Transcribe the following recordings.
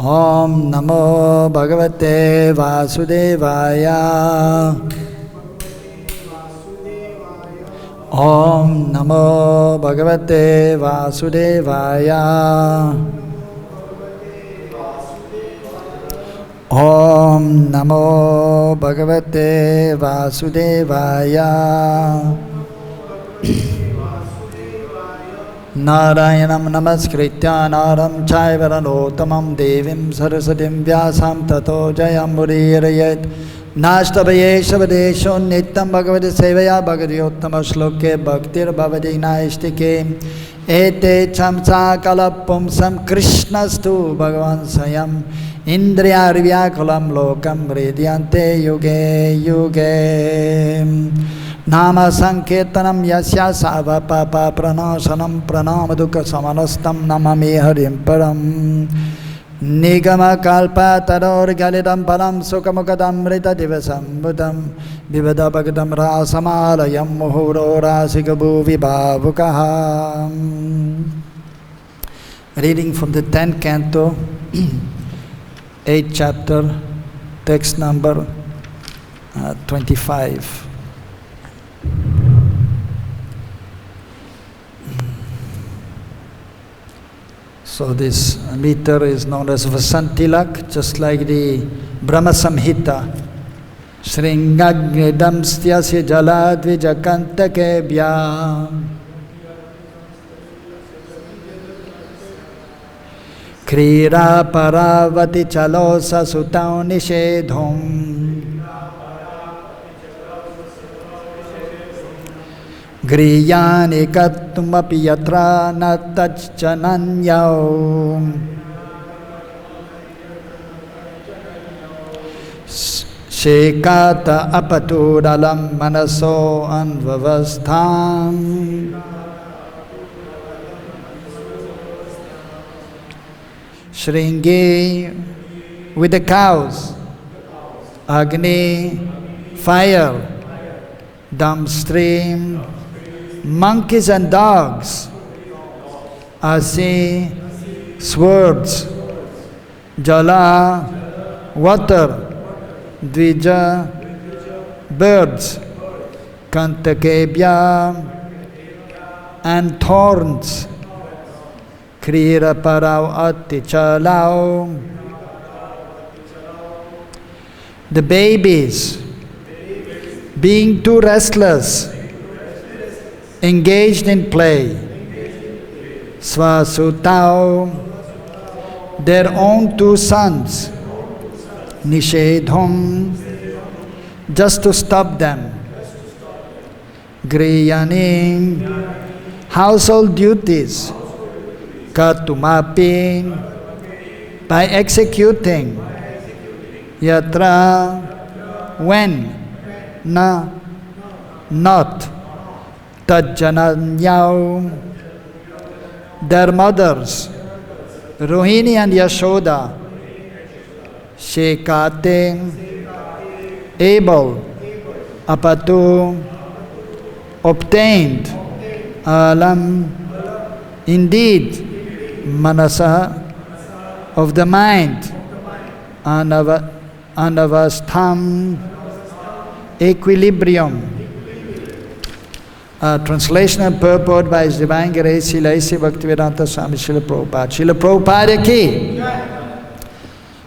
Om Namo Bhagavate Vasudevaya. Om Namo Bhagavate Vasudevaya. Om Namo Bhagavate Vasudevaya. Narayanam namaskritya naram chaiva narottamam devim saraswatim vyasam tato jayam mudiyarayet. Nashtabaye shabadesho nityam bhagavate sevaya bhagavadyottama shloke bhaktir bhavati naistike. Ete chamsa kalapumsam krishnastu bhagavan sayam. Indriyarvyakulam lokam hridyante yuge yuge. Nama sankirtanam yasya sava papa pranasanam pranamaduka samanastam namami harim param. Nigama kalpa tador galidam param sukamukadam rita divasam budam vivada bhagatam rasamalayam muhuro rasikabu vibhavukaha. Reading from the 10th canto, 8th chapter, text number 25. So this meter is known as Vasantilak, just like the Brahma Samhita. śṛṅgī daṁṣṭrī jala dvija kaṇṭakebhyaḥ. krīḍā-parāv ati-calau sva-sutau niṣeddhum. gṛhyāṇi kartum api yatra na taj-jananyau. śekāta āpatur alaṁ manaso navasthām. śṛṅgī with the cows, agni fire, daṁṣṭrī monkeys and dogs, swords, jala water, dvija birds, kaṇṭakebhyaḥ and thorns, krīḍā-parāv ati-calau. The babies being too restless, engaged in play, sva-sutau, their own two sons, niṣeddhum, just to stop them, gṛhyāṇi, household duties, kartum by executing, yatra, when, not, taj-jananyau, their mothers, Rohiṇī and Yaśodā, śekāte, able, āpatur, obtained, alaṁ, indeed, manasaḥ, of the mind, navasthām, equilibrium. Translation and purport by His Divine Grace Srila A.C. Bhaktivedanta Swami Srila Prabhupada. Srila Prabhupada ki.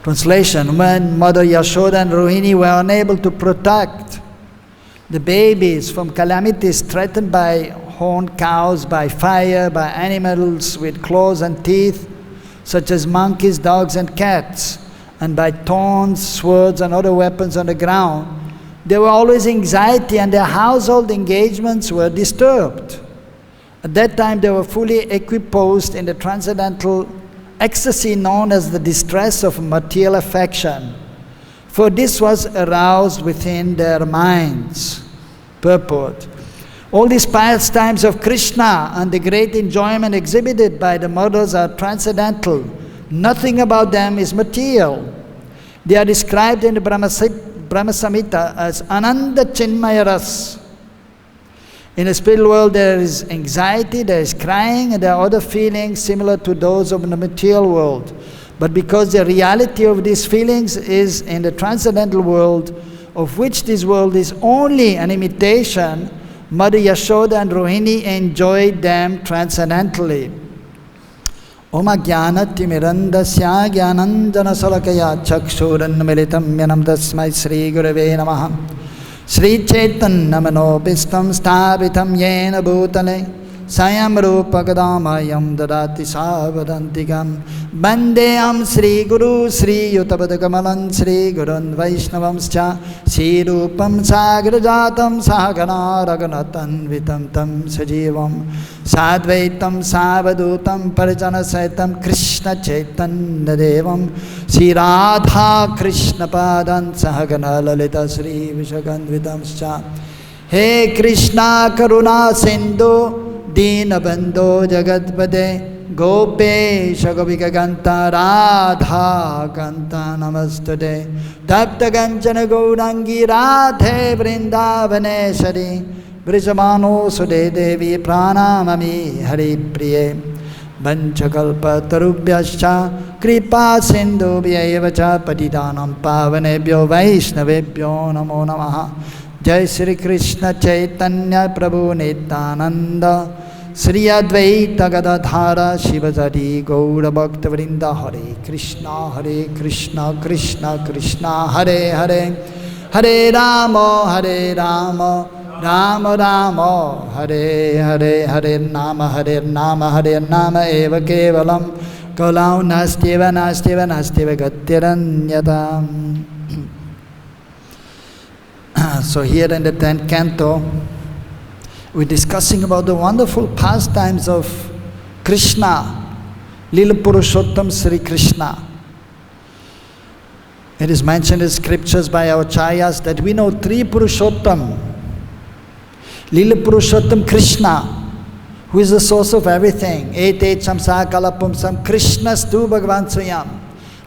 Translation: when Mother Yaśodā and Rohiṇī were unable to protect the babies from calamities threatened by horned cows, by fire, by animals with claws and teeth, such as monkeys, dogs and cats, and by thorns, swords and other weapons on the ground, there were always anxiety and their household engagements were disturbed. At that time they were fully equiposed in the transcendental ecstasy known as the distress of material affection, for this was aroused within their minds. Purport: all these pastimes of Krishna and the great enjoyment exhibited by the mothers are transcendental. Nothing about them is material. They are described in the Brahma Samhita as Ananda Chinmayaras. In the spiritual world there is anxiety, there is crying, and there are other feelings similar to those of the material world. But because the reality of these feelings is in the transcendental world, of which this world is only an imitation, Mother Yaśodā and Rohiṇī enjoyed them transcendentally. Om ajnana-timirandasya jnananjana-salakaya chakshurannamilitam yanam tasmai Shri Gurave Namaha. Shri Chaitanya Manobhistam Sthapitam Yena Bhutale Sayam Rupa Kadamayam Dadati Savadantikam Bandeyam Shri Guru Shri Yutabadakamalan Shri Gurun Vaishnavamscha Shri Rupam Sagrajatam Sahagana Raghunatan Vitam Tam Sajivam Sadvaitam Savadutam Parijana Saitam Krishna Chaitanya Devam Shri Radha Krishna Padan Sahagana Lalita Shri Vishakandvitamscha He Krishna Karuna Sindhu Dīnabandho Jagatpade Gopesha Gopika Ganta Radha Ganta Namastude Datta Ganchana Gaurangi Radhe Vrindavaneshari Vrijamano Sude Devi Pranamami Hari Priye Vanchakalpa Tarubhyascha Kripa Sindhu Vyayavacha Patidanam Pavanebhyo Vaishnavebhyo Namo Namaha Jai Shri Krishna Chaitanya Prabhu Nityananda Shri Advaita Gadadhara Shivasari Gaura Bhakta Vrinda Hare Krishna Krishna Krishna Hare Hare Hare Rama Rama Rama Hare Hare Hare Nama Eva Kevalam Kalau Nastyeva Gatyaranyata. So here in the 10th canto, we're discussing about the wonderful pastimes of Krishna, Lila Purushottam Sri Krishna. It is mentioned in scriptures by our acharyas that we know 3 Purushottam. Lila Purushottam Krishna, who is the source of everything. Etecham Sakalapumsam Krishnastu Bhagavan Swayam.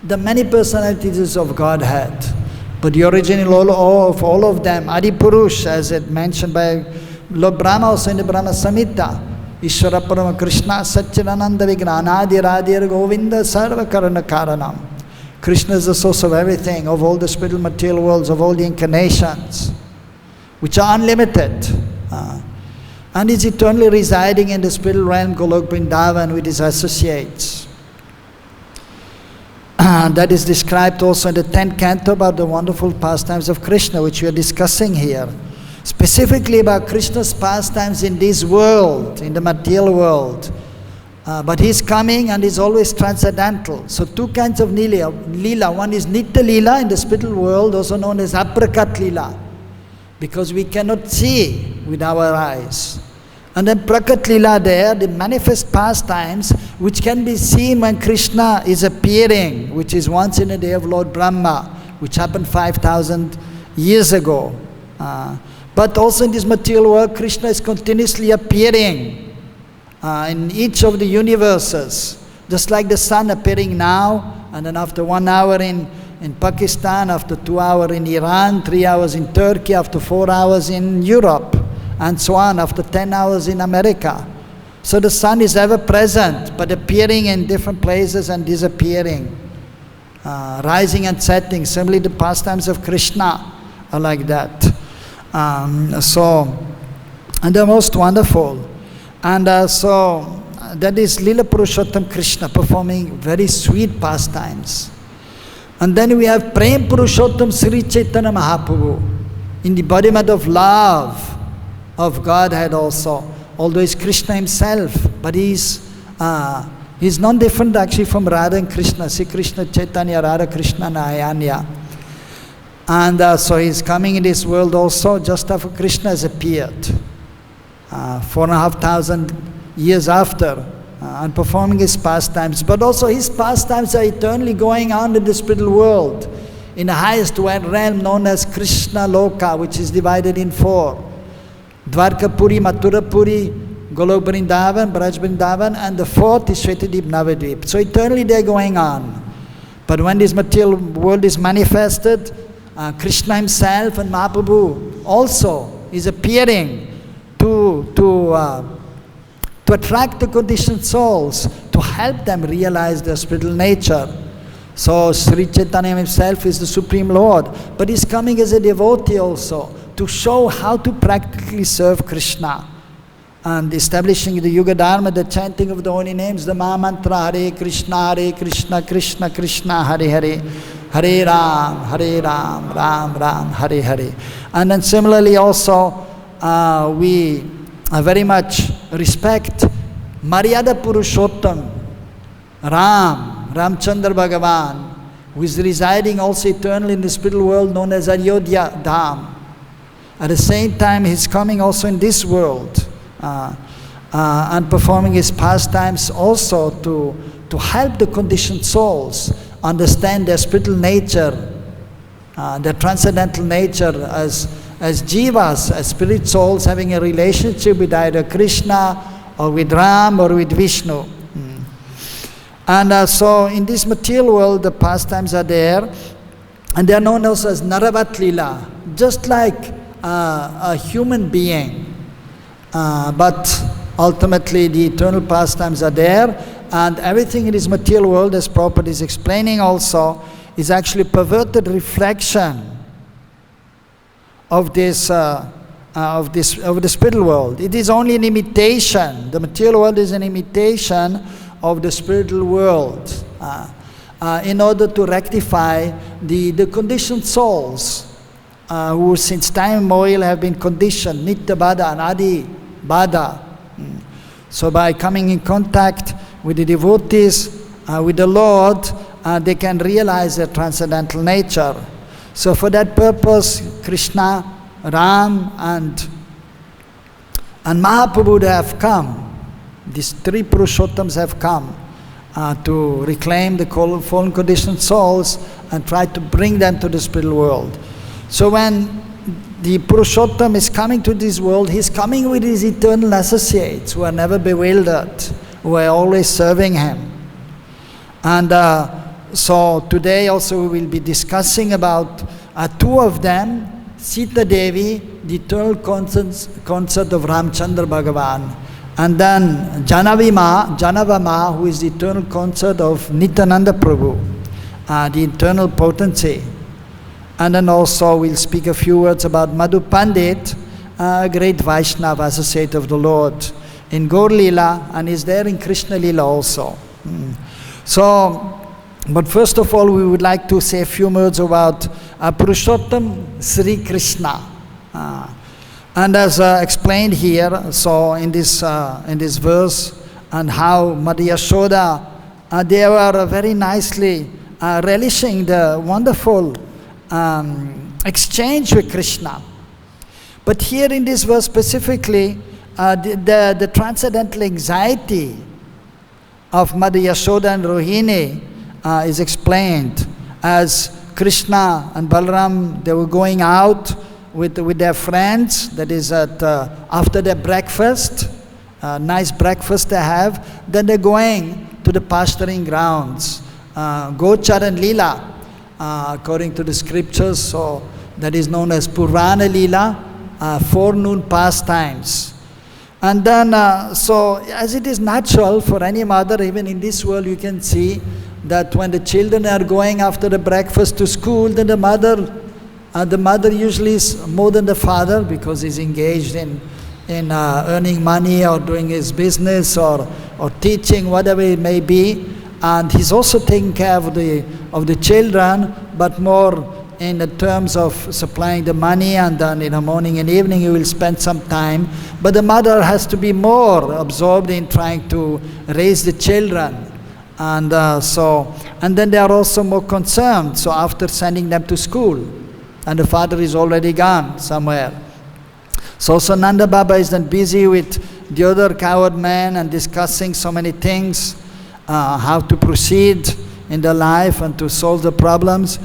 The many personalities of Godhead. But the original of all of them, Adi Purush, as it mentioned by Lord Brahma also in the Brahma Samhita, Ishvara Parama Krishna Satchidananda Vignanadi Radhir Govinda Sarva Karana Karanam. Krishna is the source of everything, of all the spiritual material worlds, of all the incarnations, which are unlimited. And is eternally residing in the spiritual realm, Golok Vrindavan, with his associates. That is described also in the 10th canto about the wonderful pastimes of Krishna, which we are discussing here. Specifically about Krishna's pastimes in this world, in the material world. But he's coming and he's always transcendental. So 2 kinds of lila. One is nitya lila in the spiritual world, also known as aprakat lila, because we cannot see with our eyes. And then prakat lila there, the manifest pastimes, which can be seen when Krishna is appearing, which is once in a day of Lord Brahma, which happened 5,000 years ago. But also in this material world, Krishna is continuously appearing in each of the universes, just like the sun appearing now, and then after 1 hour in Pakistan, after 2 hours in Iran, 3 hours in Turkey, after 4 hours in Europe, and so on, after 10 hours in America. So the sun is ever present, but appearing in different places and disappearing, rising and setting. Similarly, the pastimes of Krishna are like that. And they're most wonderful. And so that is Lila Purushottam Krishna performing very sweet pastimes. And then we have Prem Purushottam Sri Chaitanya Mahaprabhu, in the embodiment of love of Godhead also, although he's Krishna himself, but he's non-different actually from Radha and Krishna, Sri Krishna Chaitanya, Radha Krishna Nayanya. And so he's coming in this world also just after Krishna has appeared, 4,500 years after, and performing his pastimes. But also his pastimes are eternally going on in the spiritual world, in the highest realm known as Krishna Loka, which is divided in 4. Dwarkapuri, Mathurapuri, Golok Vrindavan, Braj Vrindavan, and the 4th is Shvetadvip Navadvip. So eternally they're going on. But when this material world is manifested, Krishna himself and Mahaprabhu also is appearing to attract the conditioned souls, to help them realize their spiritual nature. So Sri Chaitanya himself is the Supreme Lord, but he's coming as a devotee also to show how to practically serve Krishna and establishing the Yuga Dharma, the chanting of the holy names, the Maha Mantra, Hare Krishna, Krishna Krishna, Hare Hare, Hare Ram, Ram Ram, Hare Hare. And then similarly also we very much respect Maryada Purushottam, Ramchandra Bhagavan, who is residing also eternally in the spiritual world known as Ayodhya Dham. At the same time, he is coming also in this world and performing his pastimes also to help the conditioned souls understand their spiritual nature, their transcendental nature as jivas, as spirit souls having a relationship with either Krishna or with Ram or with Vishnu. And so in this material world, the pastimes are there, and they are known also as Naravat Lila, just like a human being. But ultimately, the eternal pastimes are there, and everything in this material world, as Prabhupada is explaining also, is actually perverted reflection of this of the spiritual world. It is only an imitation. The material world is an imitation of the spiritual world in order to rectify the conditioned souls who since time immemorial have been conditioned, nitya bada and adi bada. So by coming in contact with the devotees, with the Lord, they can realize their transcendental nature. So for that purpose, Krishna, Ram and Mahaprabhu have come. These three Purushottams have come to reclaim the fallen conditioned souls and try to bring them to the spiritual world. So when the Purushottam is coming to this world, he is coming with his eternal associates who are never bewildered, who are always serving him. And so today also we will be discussing about two of them, Sita Devi, the eternal consort of Ramchandra Bhagavan, and then Janavama, who is the eternal consort of Nityananda Prabhu, the eternal potency. And then also we'll speak a few words about Madhu Pandit, a great Vaishnava associate of the Lord in Gaur Leela, and is there in Krishna Leela also. So, but first of all, we would like to say a few words about Purushottam Sri Krishna. And as explained here, so in this verse, and how Mother Yaśodā, they were very nicely relishing the wonderful exchange with Krishna. But here in this verse specifically, the transcendental anxiety of Mother Yaśodā and Rohiṇī is explained as Krishna and Balaram, they were going out with their friends, that is after their breakfast, nice breakfast they have, then they're going to the pasturing grounds, Gocharan Leela, according to the scriptures, so that is known as Purana Leela, forenoon pastimes. And then, so as it is natural for any mother, even in this world you can see that when the children are going after the breakfast to school, then the mother usually is more than the father, because he's engaged in earning money or doing his business or teaching, whatever it may be. And he's also taking care of the children, but more in the terms of supplying the money, and then in the morning and evening he will spend some time. But the mother has to be more absorbed in trying to raise the children. And and then they are also more concerned, so after sending them to school, and the father is already gone somewhere. So Nanda Baba is then busy with the other cowherd men and discussing so many things, how to proceed in their life and to solve the problems,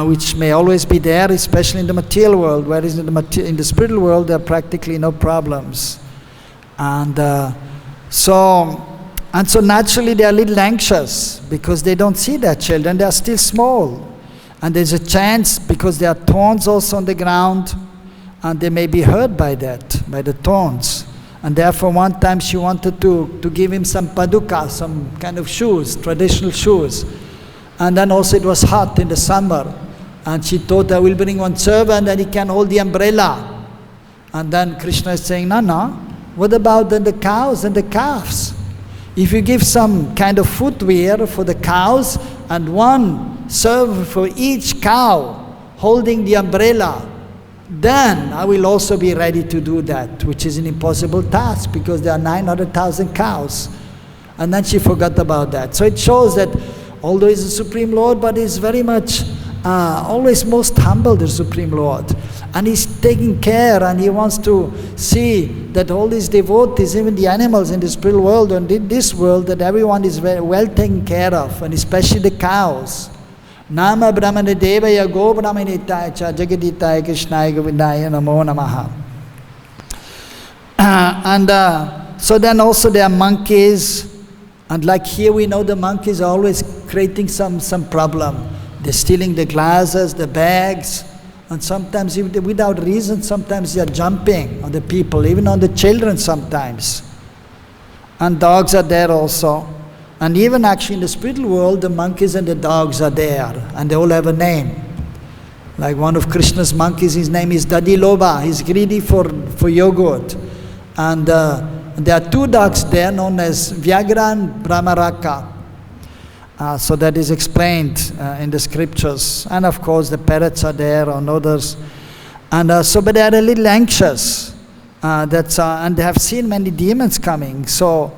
which may always be there, especially in the material world, whereas in the spiritual world there are practically no problems. And so naturally they are a little anxious because they don't see their children, they are still small. And there's a chance, because there are thorns also on the ground, and they may be hurt by that, by the thorns. And therefore one time she wanted to give him some paduka, some kind of shoes, traditional shoes. And then also it was hot in the summer. And she thought, I will bring one servant and he can hold the umbrella. And then Krishna is saying, no, what about then the cows and the calves? If you give some kind of footwear for the cows and one servant for each cow holding the umbrella, then I will also be ready to do that, which is an impossible task because there are 900,000 cows. And then she forgot about that. So it shows that although he's the Supreme Lord, but he's very much always most humble, the Supreme Lord. And he's taking care and he wants to see that all these devotees, even the animals in the spiritual world and in this world, that everyone is very well taken care of, and especially the cows. Nama Brahmana Devaya Go Brahmanitaya Cha Jagaditaya Krishnaya Govindaya Namo Namaha. So then also there are monkeys, and like here we know the monkeys are always creating some problem. They're stealing the glasses, the bags, and sometimes even without reason, sometimes they are jumping on the people, even on the children sometimes. And dogs are there also. And even actually in the spiritual world, the monkeys and the dogs are there, and they all have a name. Like one of Krishna's monkeys, his name is Dadiloba. He's greedy for yogurt. And there are two dogs there known as Vyagra and Brahmaraka. So that is explained in the scriptures. And of course the parrots are there and others. And but they are a little anxious. And they have seen many demons coming. So,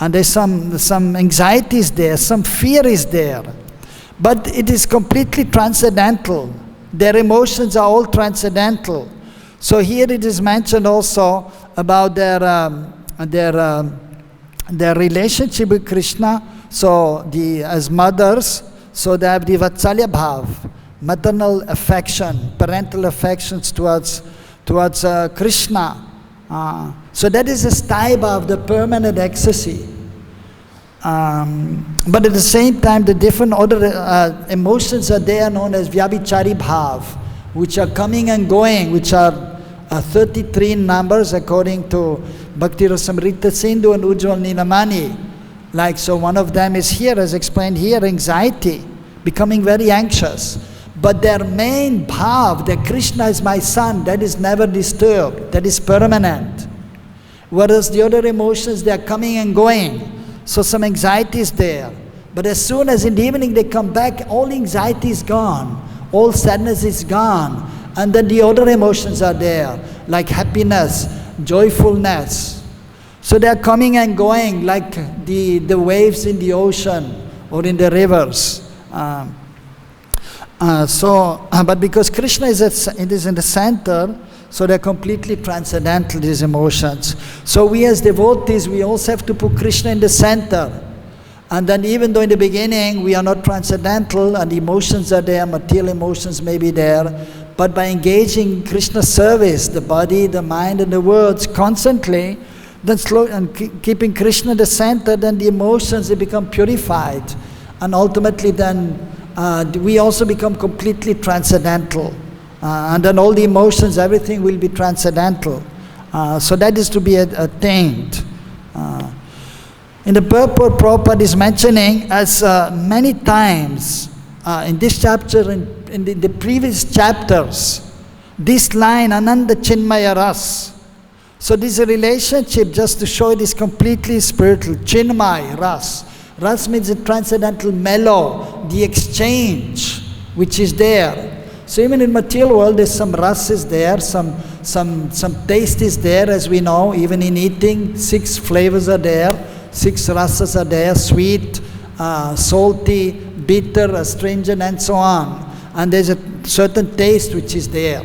and there's some anxiety is there, some fear is there. But it is completely transcendental. Their emotions are all transcendental. So here it is mentioned also about their relationship with Krishna. So as mothers, so they have the vatsalya bhav, maternal affection, parental affections towards Krishna. So that is a staiba of the permanent ecstasy. But at the same time, the different other emotions are there known as vyabhichari bhav, which are coming and going, which are 33 numbers according to Bhakti Rasamrita Sindhu and Ujjwal Nilamani. Like, so one of them is here, as explained here, anxiety, becoming very anxious. But their main bhav, that Krishna is my son, that is never disturbed, that is permanent. Whereas the other emotions, they are coming and going. So some anxiety is there. But as soon as in the evening they come back, all anxiety is gone, all sadness is gone. And then the other emotions are there, like happiness, joyfulness. So they are coming and going like the waves in the ocean or in the rivers. But because Krishna is in the center, so they're completely transcendental, these emotions. So we as devotees, we also have to put Krishna in the center. And then even though in the beginning we are not transcendental and the emotions are there, material emotions may be there, but by engaging in Krishna's service, the body, the mind and the words constantly, then slowly, and keeping Krishna in the center, then the emotions, they become purified. And ultimately then we also become completely transcendental. And then all the emotions, everything will be transcendental. So that is to be attained. In the purport, Prabhupada is mentioning as many times in this chapter, in the previous chapters, this line, Ananda Chinmaya Ras. So this is a relationship, just to show it is completely spiritual. Chinmay, Ras. Ras means a transcendental mellow, the exchange which is there. So even in material world, there's some ras is there, some taste is there, as we know. Even in eating, 6 flavors are there, 6 rasas are there, sweet, salty, bitter, astringent, and so on. And there's a certain taste which is there.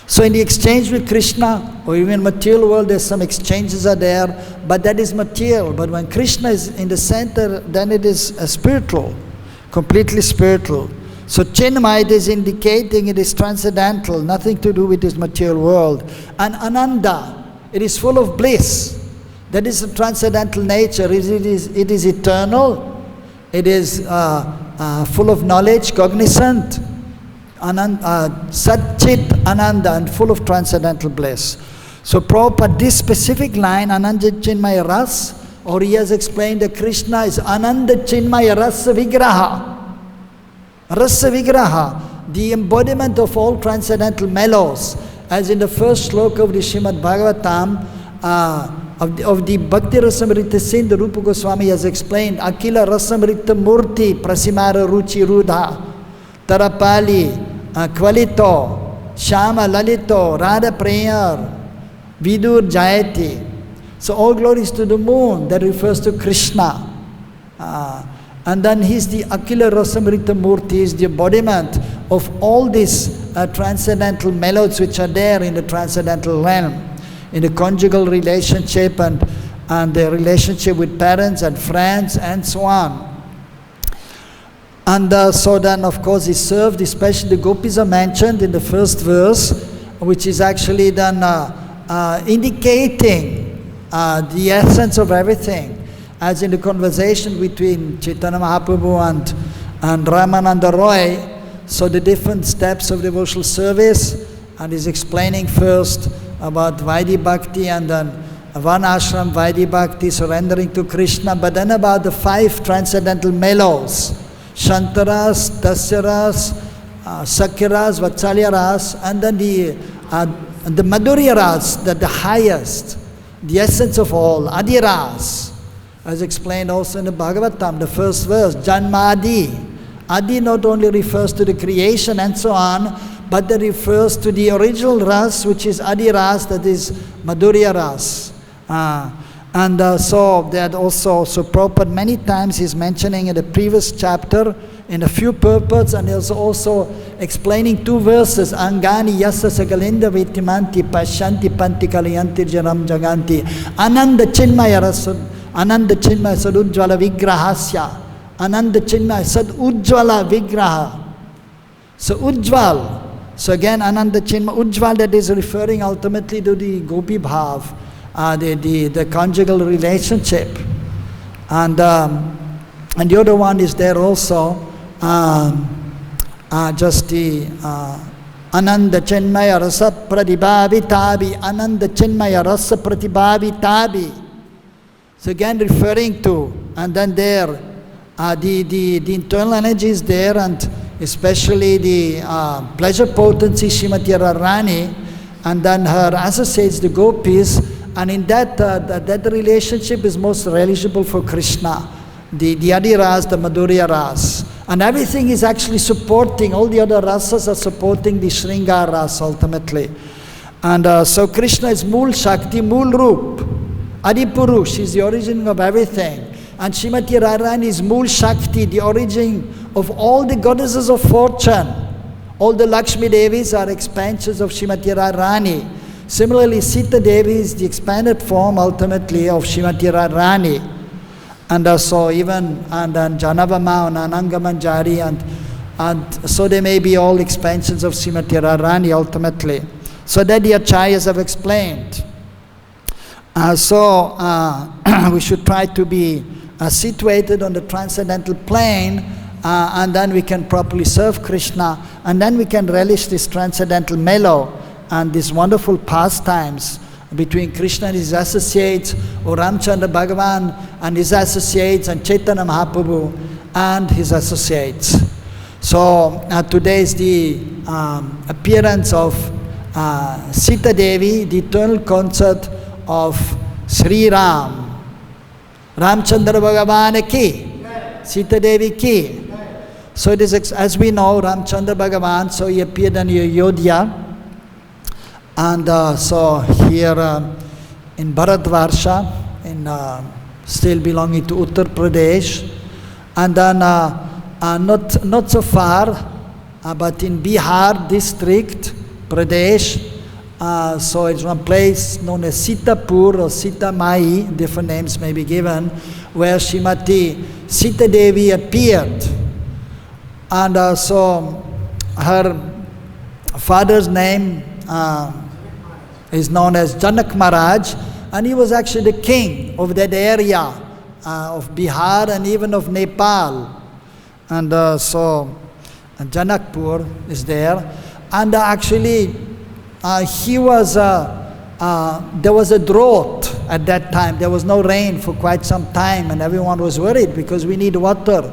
So in the exchange with Krishna, or even material world, there's some exchanges are there, but that is material. But when Krishna is in the center, then it is spiritual, completely spiritual. So Chinmay is indicating it is transcendental, nothing to do with this material world. And Ananda, it is full of bliss. That is a transcendental nature. It is eternal. It is full of knowledge, cognizant. Satchit Ananda, and full of transcendental bliss. So Prabhupada, this specific line, Ananda Chinmaya Ras, or he has explained that Krishna is Ananda Chinmaya Rasa Vigraha. Rasa Vigraha, the embodiment of all transcendental mellows, as in the first sloka of the Srimad Bhagavatam, of the Bhakti Rasamrita Sindh, the Rupa Goswami has explained, Akila Rasamrita Murti Prasimara Ruchi Rudha, Tarapali, Kvalito, Shama Lalito, Radha Prayar, Vidur Jayati. So all glories to the moon, that refers to Krishna. And then he's the Akila Rasamrita Murti, is the embodiment of all these transcendental mellows which are there in the transcendental realm, in the conjugal relationship and the relationship with parents and friends and so on. And so then of course he served, especially the gopis are mentioned in the first verse, which is actually then indicating the essence of everything, as in the conversation between Chaitanya Mahaprabhu and Ramananda Roy. So the different steps of devotional service, and he's explaining first about Vaidhi Bhakti and then one ashram Vaidhi Bhakti, surrendering to Krishna, but then about the 5 transcendental mellows, Shantaras, Dasyaras, Sakyaras, Vatsalyaras, and then the Madhuryaras, the highest, the essence of all, Adiras, as explained also in the Bhagavatam, the first verse, Janmadi. Adi not only refers to the creation and so on, but that refers to the original ras, which is Adi Ras, that is Madhurya Ras. So that also, so Prabhupada many times is mentioning in the previous chapter in a few purports, and he's also explaining 2 verses, Angani yasa sagalinda vitimanti pashanti panti kalayanti jaram jaganti ananda chinmaya rasad ananda chinmaya sadujjvala vigrahasya ananda chinmaya sad ujjvala vigraha. So ujjval, so again ananda chinmaya ujjval, that is referring ultimately to the gopi bhav, the conjugal relationship, and the other one is there also, just the ananda chinmaya rasa pratibhavitabi, ananda chinmaya rasa pratibhavitabi. So again referring to, and then there the internal energy is there, and especially the pleasure potency Srimati Radharani, and then her associates the gopis, and in that relationship is most relishable for Krishna, the Adi Ras, the Madhurya Ras, and everything is actually supporting, all the other rasas are supporting the Śṛṅgī Ras ultimately. And so Krishna is Mool Shakti, Mool Roop, Adi Purush is the origin of everything. And Srimati Radharani is Mool Shakti, the origin of all the goddesses of fortune. All the Lakshmi Devis are expansions of Srimati Radharani. Similarly, Sita Devi is the expanded form ultimately of Srimati Radharani. And so even, and Janavama and Ananga Manjari, and so they may be all expansions of Srimati Radharani ultimately. So that the Acharyas have explained. We should try to be situated on the transcendental plane, and then we can properly serve Krishna, and then we can relish this transcendental mellow and these wonderful pastimes between Krishna and his associates, or Ramchandra Bhagavan and his associates, and Chaitanya Mahaprabhu and his associates. So today is the appearance of Sita Devi, the eternal consort of Sri Ram. Ramchandra Bhagavan ki, Sita Devi ki. So it is, as we know, Ramchandra Bhagavan, so he appeared in Ayodhya, and so here in Bharatvarsha, in still belonging to Uttar Pradesh, and then not so far, but in Bihar district, Pradesh. So it's one place known as Sitapur or Sitamai, different names may be given, where Srimati Sita Devi appeared. And so her father's name is known as Janak Maharaj, and he was actually the king of that area of Bihar and even of Nepal. And so Janakpur is there, and actually he was, there was a drought at that time. There was no rain for quite some time, and everyone was worried because we need water.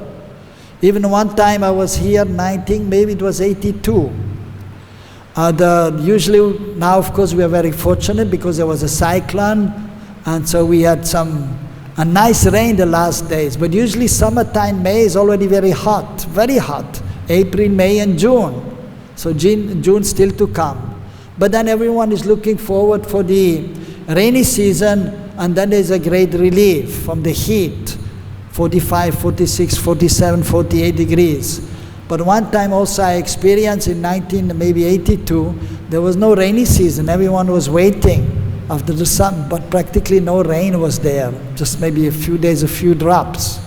Even one time I was here, maybe it was 82. Usually, now of course we are very fortunate because there was a cyclone, and so we had a nice rain the last days. But usually summertime, May is already very hot, April, May and June. So June still to come. But then everyone is looking forward for the rainy season, and then there's a great relief from the heat, 45, 46, 47, 48 degrees. But one time also I experienced in 1982, there was no rainy season. Everyone was waiting after the sun, but practically no rain was there. Just maybe a few days, a few drops.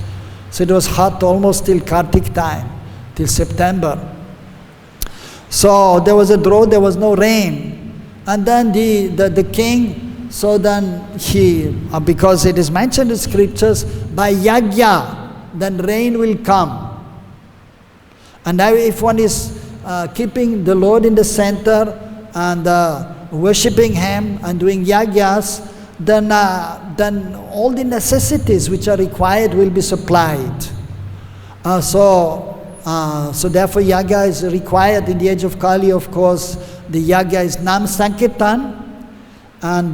So it was hot almost till Kartik time, till September. So there was a drought, there was no rain. And then the king, so then he, because it is mentioned in scriptures, by yajna, then rain will come. And now if one is keeping the Lord in the center and worshipping Him and doing yajnas, then all the necessities which are required will be supplied. So therefore yajna is required in the age of Kali. Of course, the yajna is nam sankirtan, and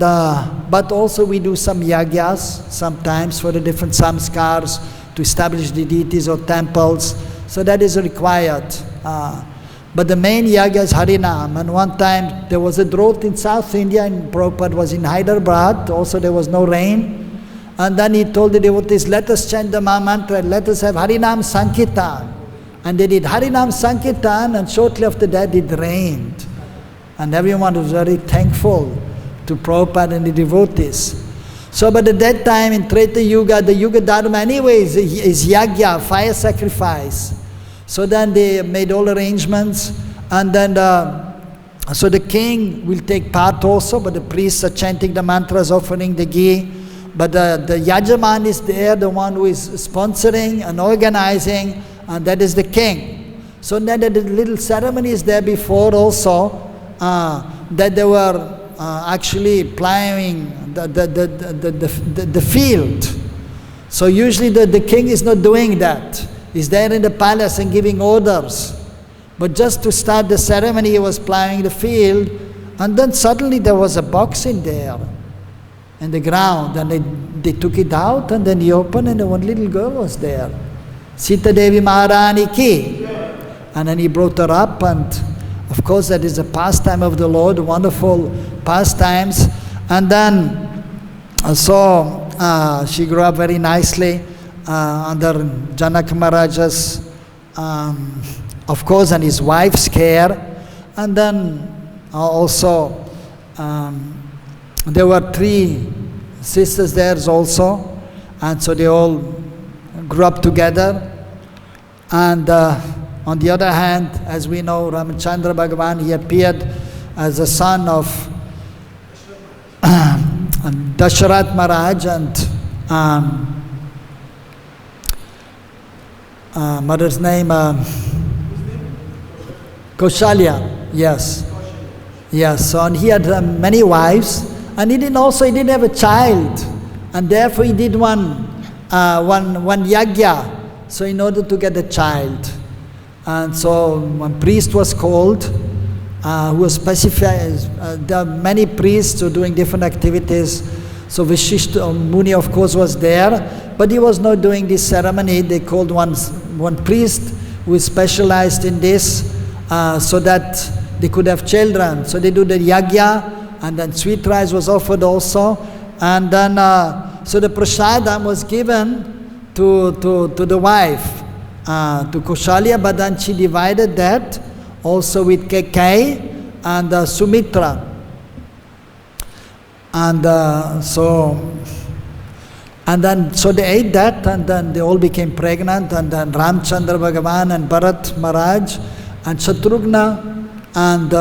but also we do some yajnas sometimes for the different samskars to establish the deities or temples. So that is required. But the main yajna is Harinam. And one time there was a drought in South India, and Prabhupada was in Hyderabad. Also there was no rain. And then he told the devotees, let us chant the Maha Mantra, let us have Harinam Sankirtan. And they did Harinam Sankirtan, and shortly after that it rained. And everyone was very thankful to Prabhupada and the devotees. So, but at that time in Treta Yuga, the Yuga Dharma anyways is yajna, fire sacrifice. So then they made all arrangements, and then so the king will take part also, but the priests are chanting the mantras, offering the ghee. But the yajaman is there, the one who is sponsoring and organizing, and that is the king. So then the little ceremony is there before also, that they were actually plowing the field. So usually the king is not doing that. He's there in the palace and giving orders. But just to start the ceremony, he was plowing the field, and then suddenly there was a box in there, in the ground, and they took it out, and then he opened, and one little girl was there. Sita Devi Maharani ki. And then he brought her up, and of course that is a pastime of the Lord, wonderful pastimes. And then, so she grew up very nicely under Janaka Maharaja's, of course, and his wife's care. And then also, there were 3 sisters there also, and so they all grew up together. And on the other hand, as we know, Ramachandra Bhagavan, he appeared as a son of Dasharath Maharaj and mother's name, Kaushalya, yes. Yes, so and he had many wives, and he didn't have a child, and therefore he did one yajna, so in order to get a child. And so one priest was called, who was specified. There are many priests who are doing different activities. So Vishishta Muni, of course, was there, but he was not doing this ceremony. They called one priest who is specialized in this, so that they could have children. So they do the yajna, and then sweet rice was offered also, and then so the prasadam was given to the wife, to Kaushalya, but then she divided that also with Kekai and Sumitra. And so they ate that, and then they all became pregnant, and then Ramchandra Bhagavan and Bharat Maharaj and Shatrughna and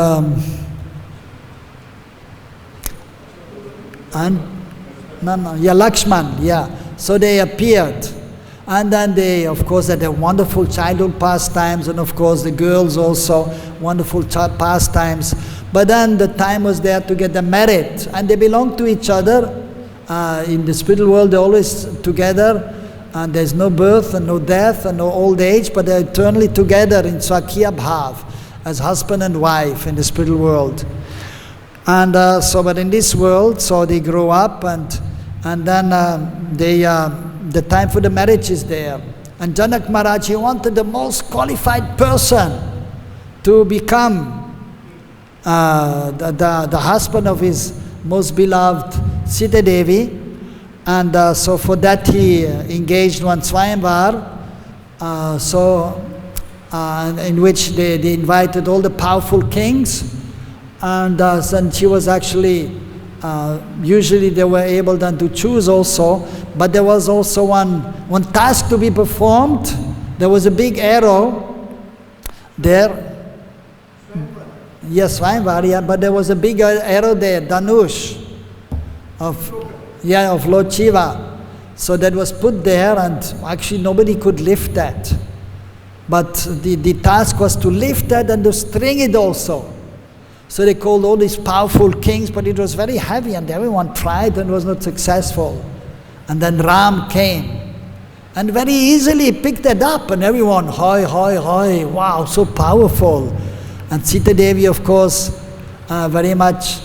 Lakshman, yeah. So they appeared. And then they, of course, had a wonderful childhood pastimes, and of course the girls also, wonderful pastimes. But then the time was there to get them married, and they belong to each other. In the spiritual world, they're always together. and there's no birth and no death and no old age, but they're eternally together in svakīya-bhāv, as husband and wife in the spiritual world. And but in this world, so they grow up, and then the time for the marriage is there. And Janak Maharaj, he wanted the most qualified person to become the husband of his most beloved Sita Devi. And so for that he engaged one Swayamvar, in which they invited all the powerful kings, and she was actually, usually they were able then to choose also, but there was also one task to be performed. There was a big arrow there. Yes, Swayamvar, yeah, but there was a big arrow there, Dhanush, of Lord Shiva. So that was put there, and actually nobody could lift that. But the task was to lift that and to string it also. So they called all these powerful kings, but it was very heavy, and everyone tried and was not successful. And then Ram came, and very easily picked it up, and everyone, hoi, hoi, hoi, wow, so powerful. And Sita Devi, of course, very much,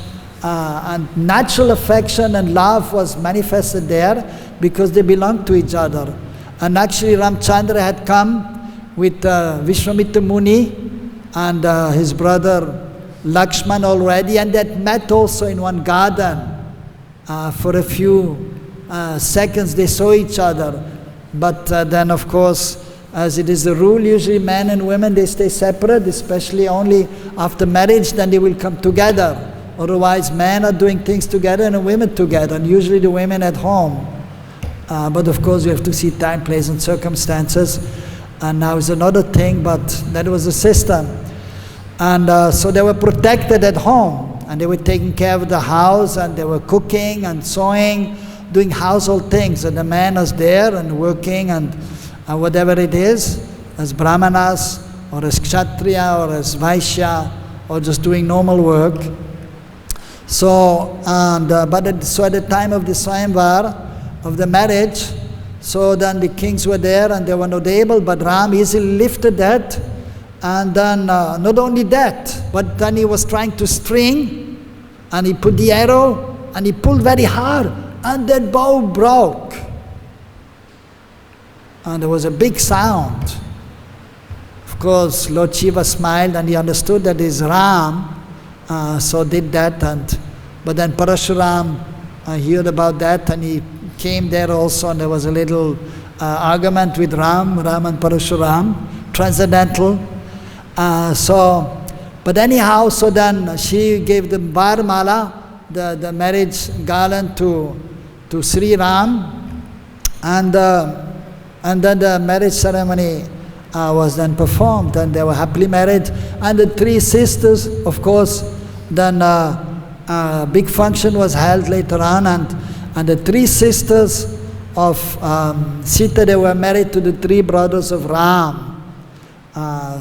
and natural affection and love was manifested there because they belonged to each other. And actually Ramchandra had come with Vishwamitra Muni and his brother Lakshman already, and they had met also in one garden. For a few seconds they saw each other, but then of course, as it is the rule, usually men and women, they stay separate, especially only after marriage, then they will come together. Otherwise, men are doing things together and women together, and usually the women at home. But of course, you have to see time, place, and circumstances. And now is another thing, but that was the system. And so they were protected at home, and they were taking care of the house, and they were cooking and sewing, doing household things. And the man was there and working, and whatever it is, as brahmanas, or as kshatriya, or as vaishya, or just doing normal work. So, but at the time of the Swayamvar, of the marriage, so then the kings were there and they were not able, but Ram easily lifted that, and then not only that, but then he was trying to string, and he put the arrow, and he pulled very hard, and that bow broke. And there was a big sound. Of course, Lord Shiva smiled, and he understood that is Ram, so did that. But then Parashuram heard about that, and he came there also, and there was a little argument with Ram and Parashuram, transcendental. But anyhow, so then she gave the Varmala, the marriage garland to Sri Ram, and then the marriage ceremony was then performed, and they were happily married. And the three sisters, of course, then a big function was held later on, and the three sisters of Sita, they were married to the three brothers of Ram.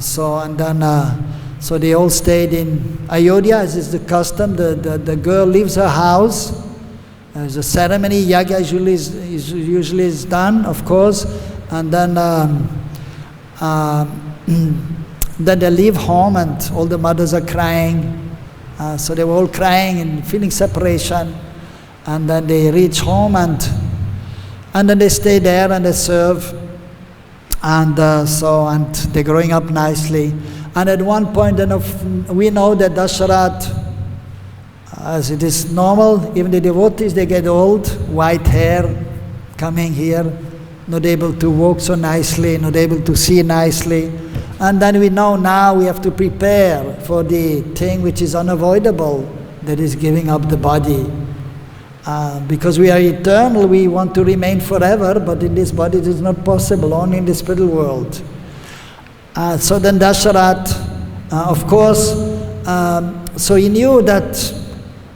So they all stayed in Ayodhya, as is the custom. The girl leaves her house. There's a ceremony, yagya usually is done, of course, and then they leave home, and all the mothers are crying. So they were all crying and feeling separation, and then they reach home, and then they stay there and they serve, and they're growing up nicely. And at one point, we know that Dasharatha, as it is normal, even the devotees, they get old, white hair coming here, not able to walk so nicely, not able to see nicely. And then we know now we have to prepare for the thing which is unavoidable, that is giving up the body. Because we are eternal, we want to remain forever, but in this body it is not possible, only in the spiritual world. So then Dasharatha, of course, so he knew that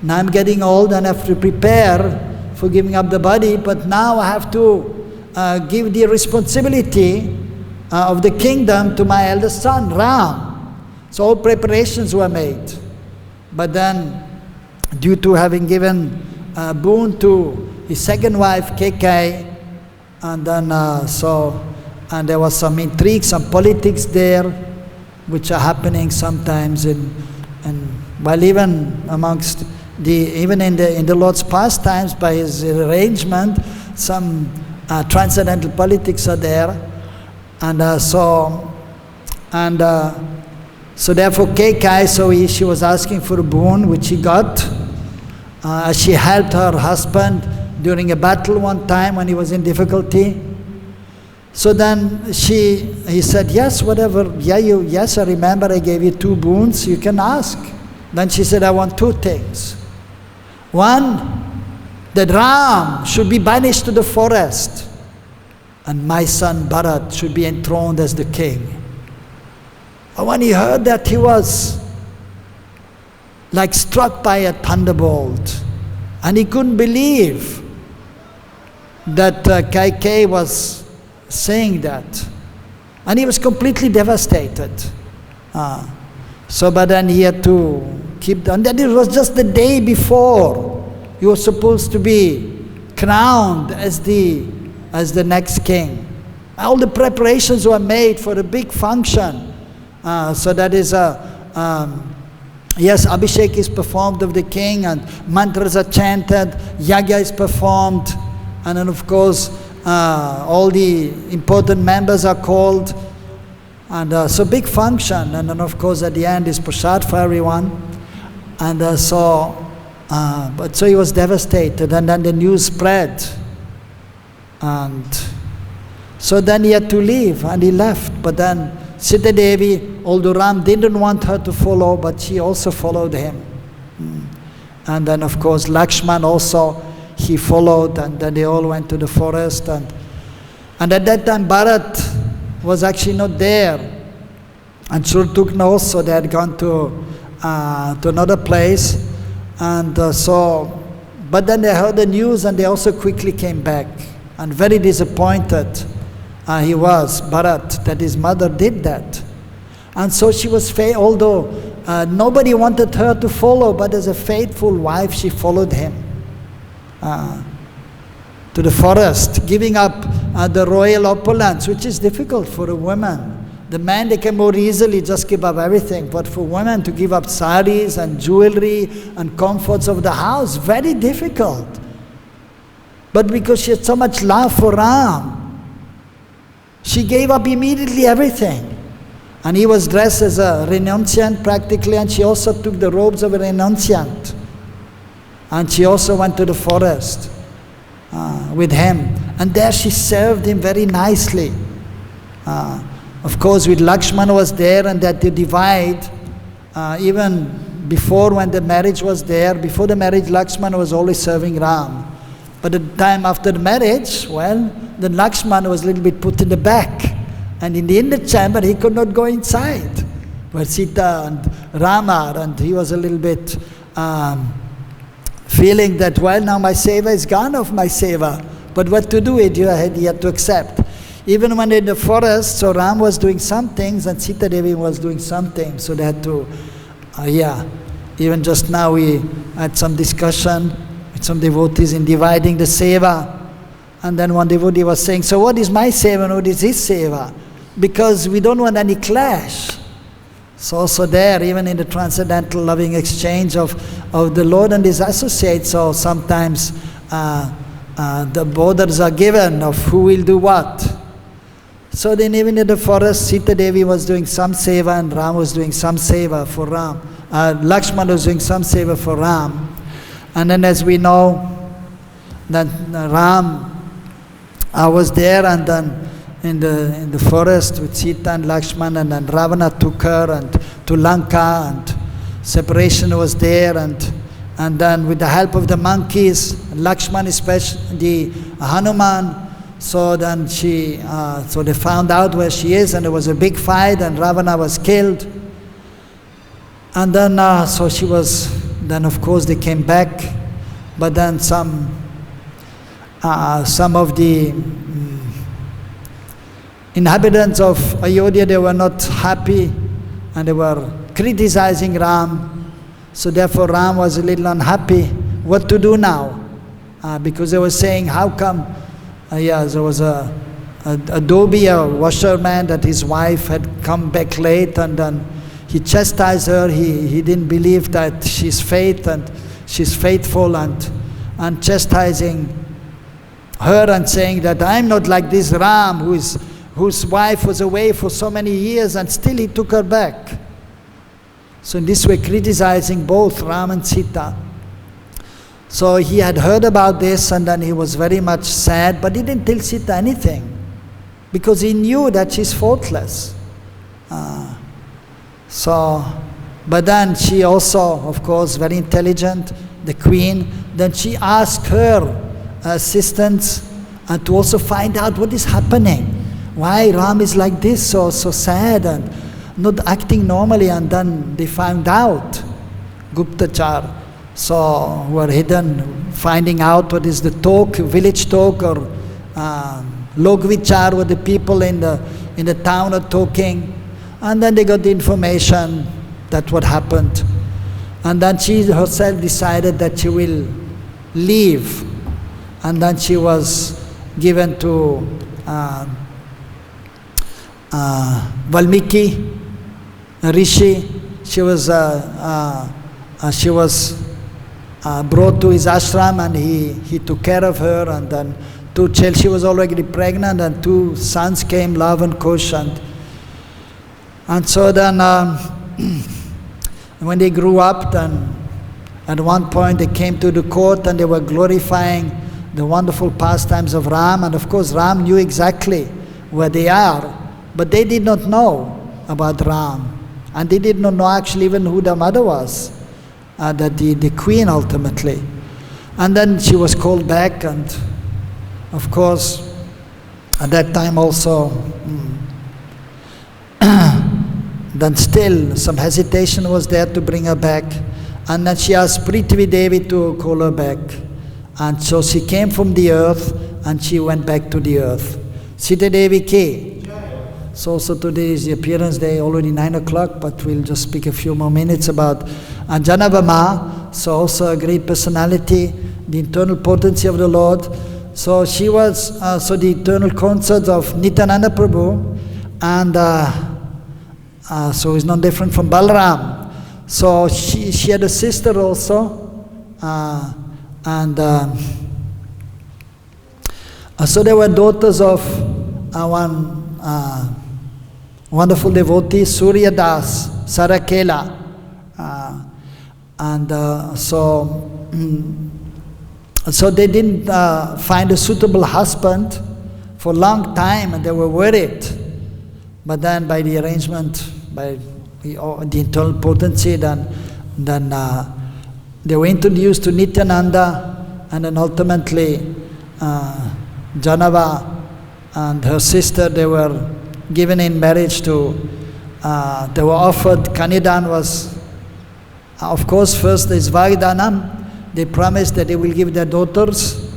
now I'm getting old and I have to prepare for giving up the body, but now I have to give the responsibility of the kingdom to my eldest son, Ram. So all preparations were made. But then, due to having given boon to his second wife, Kekai, and then and there was some intrigue, some politics there, which are happening sometimes even amongst even in the Lord's pastimes, by his arrangement, some transcendental politics are there, and so therefore Kekai, she was asking for a boon, which she got. She helped her husband during a battle one time when he was in difficulty. So then he said, yes, whatever, yes, I remember I gave you 2 boons, you can ask. Then she said, I want 2 things. One, that Ram should be banished to the forest, and my son Bharat should be enthroned as the king. And when he heard that, he was like struck by a thunderbolt, and he couldn't believe that Kaikeyi was saying that, and he was completely devastated. But then he had to keep, and then it was just the day before he was supposed to be crowned as the next king. All the preparations were made for a big function. So that is yes, Abhishek is performed of the king, and mantras are chanted, yagya is performed, and then of course all the important members are called, and so big function, and then of course at the end is prasad for everyone, and but so he was devastated, and then the news spread, and so then he had to leave, and he left. But then Sita Devi, although Ram didn't want her to follow, but she also followed him. And then of course Lakshman also, he followed, and then they all went to the forest, and at that time Bharat was actually not there, and Shrutugna also, they had gone to another place, and but then they heard the news, and they also quickly came back, and very disappointed he was, Bharat, that his mother did that. And so she was, although nobody wanted her to follow, but as a faithful wife, she followed him to the forest, giving up the royal opulence, which is difficult for a woman. The man, they can more easily just give up everything, but for women to give up saris and jewelry and comforts of the house, very difficult. But because she had so much love for Ram, she gave up immediately everything. And he was dressed as a renunciant practically, and she also took the robes of a renunciant. And she also went to the forest with him. And there she served him very nicely. Of course, with Lakshmana was there, and that they divide, even before when the marriage was there, before the marriage Lakshmana was always serving Ram. But the time after the marriage, well, then Lakshmana was a little bit put in the back. And in the inner chamber, he could not go inside, where Sita and Rama, and he was a little bit feeling that, well, now my seva is gone off my seva. But what to do it, he had to accept. Even when in the forest, so Ram was doing some things and Sita Devi was doing some things, so they had to, even just now we had some discussion with some devotees in dividing the seva. And then one devotee was saying, so what is my seva and what is his seva? Because we don't want any clash. So also there, even in the transcendental loving exchange of the Lord and his associates, so sometimes the borders are given of who will do what. So then even in the forest, Sita Devi was doing some seva and Ram was doing some seva for Ram. Lakshmana was doing some seva for Ram. And then as we know, that Ram was there, and then in the forest with Sita and Lakshmana, and then Ravana took her and to Lanka, and separation was there, and then with the help of the monkeys, Lakshmana especially, the Hanuman, so then so they found out where she is, and there was a big fight, and Ravana was killed. And then so she was, then of course they came back, but then some of the inhabitants of Ayodhya, they were not happy, and they were criticizing Ram. So therefore Ram was a little unhappy what to do now, because they were saying, how come Yeah, there was a Adobe, a washerman, that his wife had come back late, and then he chastised her. He didn't believe that she's faithful, and chastising her and saying that I'm not like this Ram whose wife was away for so many years and still he took her back. So in this way criticizing both Ram and Sita. So he had heard about this, and then he was very much sad, but he didn't tell Sita anything because he knew that she's faultless. But then she also, of course, very intelligent, the queen, then she asked her assistants to also find out what is happening. Why Ram is like this, so sad and not acting normally, and then they found out. Guptachar, so who are hidden, finding out what is the talk, village talk, or logvichar, what the people in the town are talking. And then they got the information that what happened. And then she herself decided that she will leave. And then she was given to Valmiki, Rishi. She was brought to his ashram, and he took care of her. And then she was already pregnant, and 2 sons came, Lav and Kush. And so then when they grew up, then at one point they came to the court and they were glorifying the wonderful pastimes of Ram. And of course Ram knew exactly where they are, but they did not know about Ram. And they did not know actually even who the mother was, that the queen ultimately. And then she was called back, and of course at that time also then still some hesitation was there to bring her back. And then she asked Prithvi Devi to call her back. And so she came from the earth and she went back to the earth. Sita Devi Ki. So today is the appearance day, already 9 o'clock, but we'll just speak a few more minutes about Janavama. So also a great personality, the internal potency of the Lord. So she was the eternal consort of Nityananda Prabhu, and so it's not different from Balaram. So she had a sister also, so they were daughters of one wonderful devotee, Surya Das, Sarakela. So they didn't find a suitable husband for a long time, and they were worried. But then by the arrangement, by the internal potency, then they were introduced to Nityananda, and then ultimately Janava and her sister, they were given in marriage to, they were offered, Kanyadan was, of course, first is Vagdanam. They promised that they will give their daughters,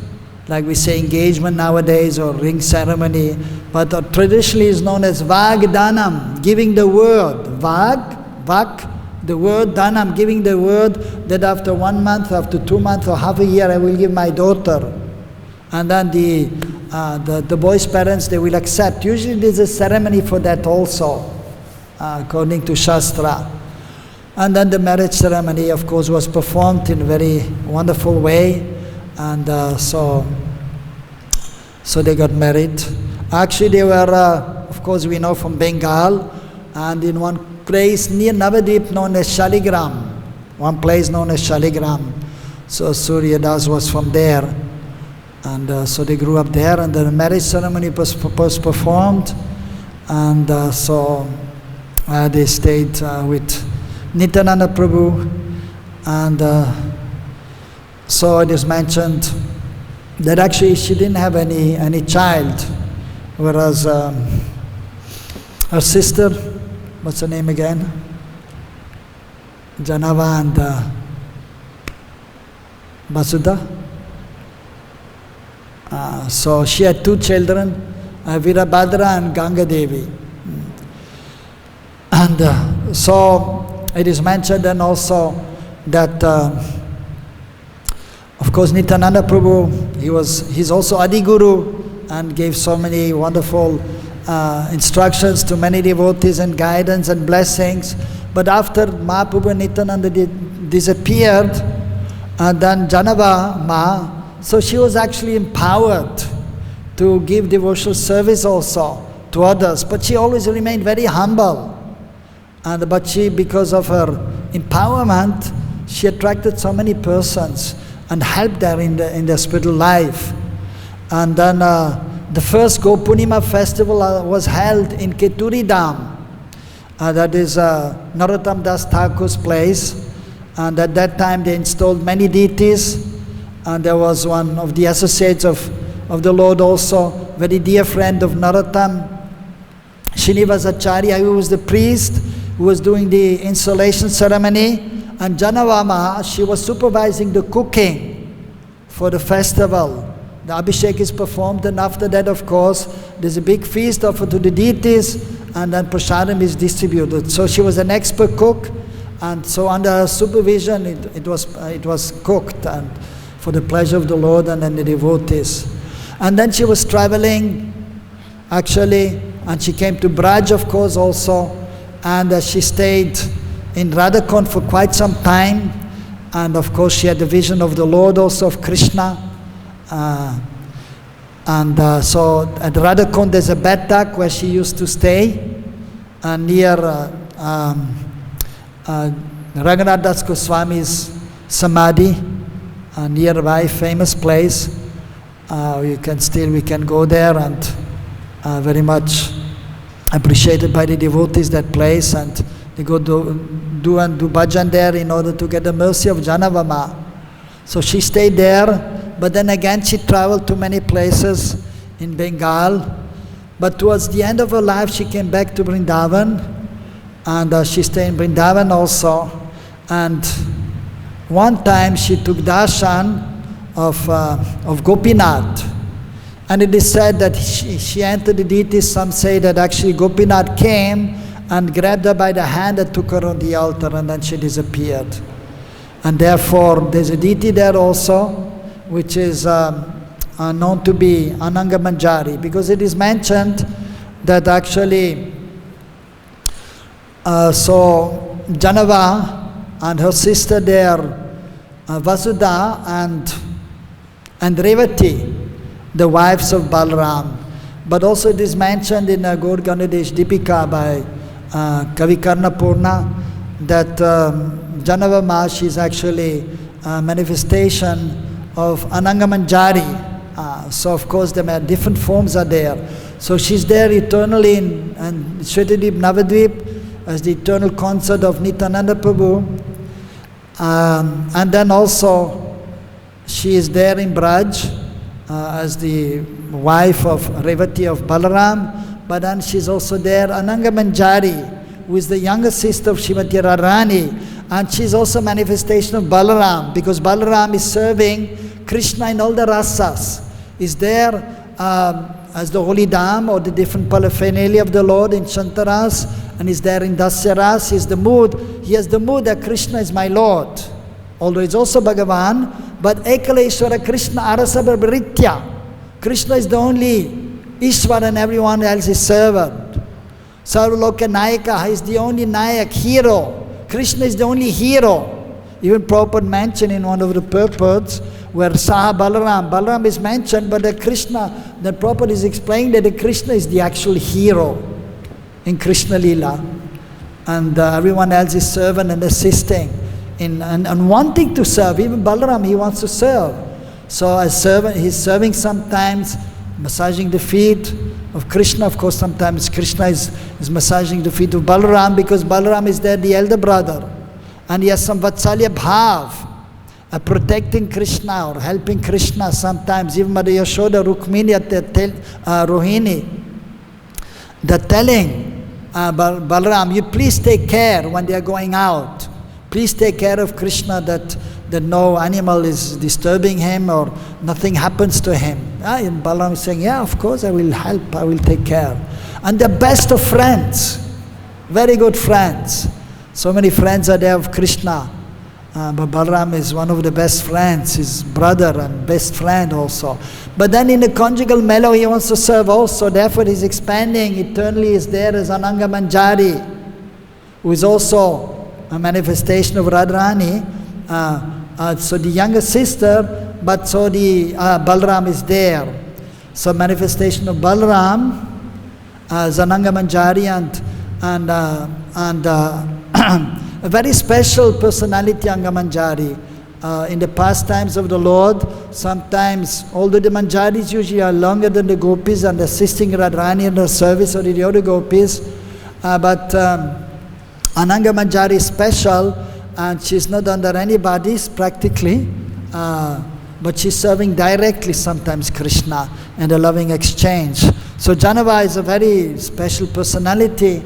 like we say engagement nowadays, or ring ceremony, but traditionally is known as Vagdanam, giving the word. Vak, the word, Danam, giving the word that after 1 month, after 2 months, or half a year, I will give my daughter. And then the boy's parents, they will accept. Usually there's a ceremony for that also, according to Shastra. And then the marriage ceremony, of course, was performed in a very wonderful way. And so they got married. Actually, they were, of course, we know from Bengal, and in one place near Navadip known as Shaligram. One place known as Shaligram. So Surya Das was from there. And so they grew up there, and the marriage ceremony was performed. And so they stayed with Nityananda Prabhu. And so it is mentioned that actually she didn't have any child, whereas her sister, what's her name again? Janava and Vasudha. So she had 2 children, Virabhadra and Ganga Devi. And so it is mentioned, and also that of course Nityananda Prabhu, he's also Adi Guru and gave so many wonderful instructions to many devotees and guidance and blessings. But after Mahaprabhu and Nityananda disappeared, then Janava Ma, so she was actually empowered to give devotional service also to others. But she always remained very humble. But she, because of her empowerment, she attracted so many persons and helped them in their spiritual life. And then the first Gopurnima festival was held in Keturi Dham. That is Narottam Das Thakur's place. And at that time they installed many deities. And there was one of the associates of the Lord also, very dear friend of Narottam, Srinivasacharya, who was the priest who was doing the installation ceremony. And Janavama, she was supervising the cooking for the festival. The Abhishek is performed, and after that, of course, there's a big feast offered to the deities, and then prasadam is distributed. So she was an expert cook, and so under her supervision, it was cooked, and for the pleasure of the Lord and then the devotees. And then she was traveling, actually, and she came to Braj, of course, also, and she stayed in Radhakund for quite some time, and of course she had the vision of the Lord also, of Krishna. So at Radhakund there's a Betak where she used to stay, near Raghunath Das Goswami's Samadhi, a nearby famous place. We can go there, and very much appreciated by the devotees, that place, and they go do bhajan there in order to get the mercy of Janavama. So she stayed there, but then again she traveled to many places in Bengal. But towards the end of her life she came back to Vrindavan, and she stayed in Vrindavan also. And one time she took darshan of Gopinath. And it is said that she entered the deities. Some say that actually Gopinath came and grabbed her by the hand and took her on the altar, and then she disappeared. And therefore there's a deity there also, which is known to be Ananga Manjari, because it is mentioned that actually so Janava and her sister there, Vasudha and Revati, the wives of Balaram. But also it is mentioned in Gaur Ganesh Dipika by Kavi Karnapurna that Janava Mash is actually a manifestation of Ananga Manjari. So of course there are different forms are there. So she's there eternally in Shvetadvip Navadvip as the eternal consort of Nityananda Prabhu. And then also she is there in Braj as the wife of Revati of Balaram. But then she's also there, Ananga Manjari, who is the younger sister of Srimati Radharani, and she's also a manifestation of Balaram, because Balaram is serving Krishna in all the rasas. Is there as the holy Dham or the different paraphernalia of the Lord in Shantaras, and is there in Dasyaras. He has the mood that Krishna is my Lord. Although it's also Bhagavan, but Ekaleshwara Krishna Arasabharitya. Krishna is the only Ishvara and everyone else is servant. Sarvaloka Nayaka is the only Nayak, hero. Krishna is the only hero. Even Prabhupada mentioned in one of the purports where Saha Balaram is mentioned, but the Prabhupada is explaining that the Krishna is the actual hero in Krishna Lila. And everyone else is servant and assisting and wanting to serve. Even Balaram, he wants to serve. So as servant, he's serving sometimes, massaging the feet of Krishna. Of course, sometimes Krishna is massaging the feet of Balaram, because Balaram is there, the elder brother. And he has some Vatsalya Bhav, protecting Krishna or helping Krishna sometimes. Even Mother Yaśodā, Ruክmiṇī, Rohiṇī, they're telling Balaram, you please take care when they are going out. Please take care of Krishna that no animal is disturbing him or nothing happens to him. And Balaram is saying, yeah, of course I will help, I will take care. And they're best of friends, very good friends. So many friends are there of Krishna. but Balaram is one of the best friends, his brother and best friend also. But then in the conjugal mellow he wants to serve also, therefore he's expanding. Eternally is there as Ananga Manjari, who is also a manifestation of Radharani. So the younger sister, but so the Balaram is there. So manifestation of Balaram, Zananga Manjari, and a very special personality, Angamanjari. In the pastimes of the Lord, sometimes, although the Manjaris usually are longer than the gopis and assisting Radharani in the service of the other gopis, but Ananga Manjari is special, and she's not under anybody's practically, but she's serving directly sometimes Krishna in a loving exchange. So Janava is a very special personality.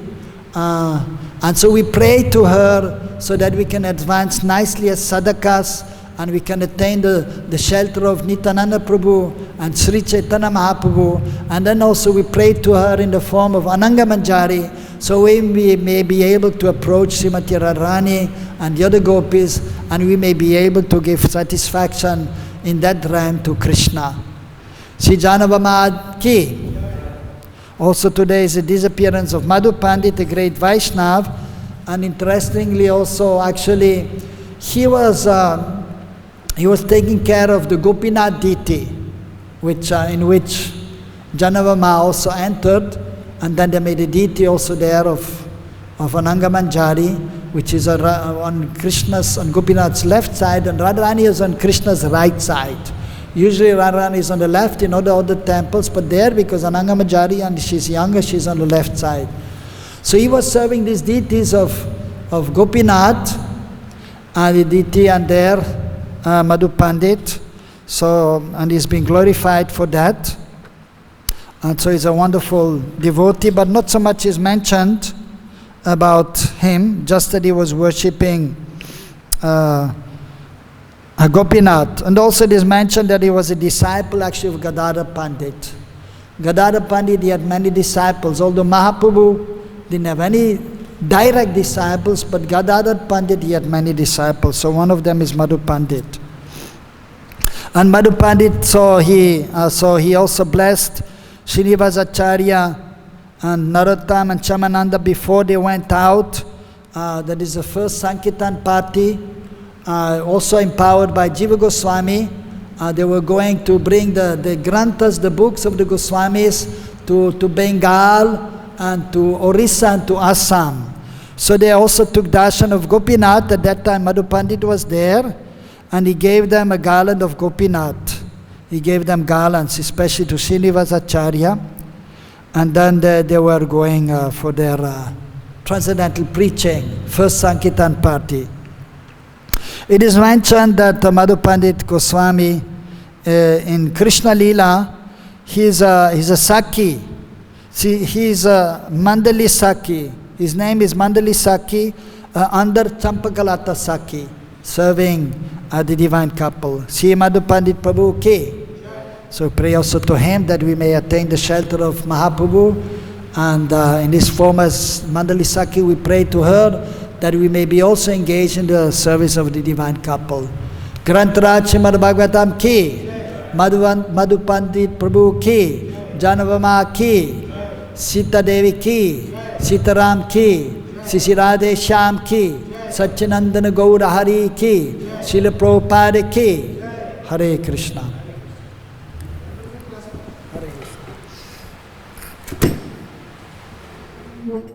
And so we pray to her so that we can advance nicely as sadhakas, and we can attain the shelter of Nityananda Prabhu and Sri Chaitanya Mahaprabhu. And then also we pray to her in the form of Ananga Manjari, so we may be able to approach Srimati Radharani and the other gopis, and we may be able to give satisfaction in that realm to Krishna. Shri Janava Mahad Ki. Also today is the disappearance of Madhu Pandit, a great Vaishnav, and interestingly also actually he was taking care of the Gopinath deity, in which Janavama also entered, and then they made a deity also there of Ananga Manjari, which is on Gopinath's left side, and Radharani is on Krishna's right side. Usually Radharani is on the left in other temples, but there, because Ananga Manjari and she's younger, she's on the left side. So he was serving these deities of Gopinath, the deity, and there Madhu Pandit. So, and he's been glorified for that. And so he's a wonderful devotee, but not so much is mentioned about him, just that he was worshipping Gopinath. And also it is mentioned that he was a disciple actually of Gadadhar Pandit. Gadadhar Pandit, he had many disciples, although Mahaprabhu didn't have any direct disciples, but Gadadhar Pandit, he had many disciples. So one of them is Madhu Pandit. And Madhu Pandit, so he also blessed Srinivasacharya and Narottam and Chamananda before they went out. That is the first Sankirtan party. Also empowered by Jiva Goswami, they were going to bring the granthas, the books of the Goswamis, to Bengal and to Orissa and to Assam. So they also took darshan of Gopinath. At that time Madhu Pandit was there, and he gave them a garland of Gopinath. He gave them garlands, especially to Srinivasacharya, and then they were going for their transcendental preaching, first Sankirtan party. It is mentioned that Madhu Pandit Goswami in Krishna Lila, he is a Saki. See, he is a Mandali Saki. His name is Mandali Saki under Champakalata Saki, serving the divine couple. See Madhu Pandit Prabhu Ki. So pray also to him that we may attain the shelter of Mahaprabhu. And in this form as Mandali Saki, we pray to her that we may be also engaged in the service of the divine couple. Grantaraj Srimad Bhagavatam Ki, Madhu Pandit Prabhu Ki, Janavama Ki, Sita Devi Ki, Sitaram Ki, Sisirade Shyam Ki, Satchinandana Gaura Hari Ki, Srila Prabhupada Ki. Hare Krishna.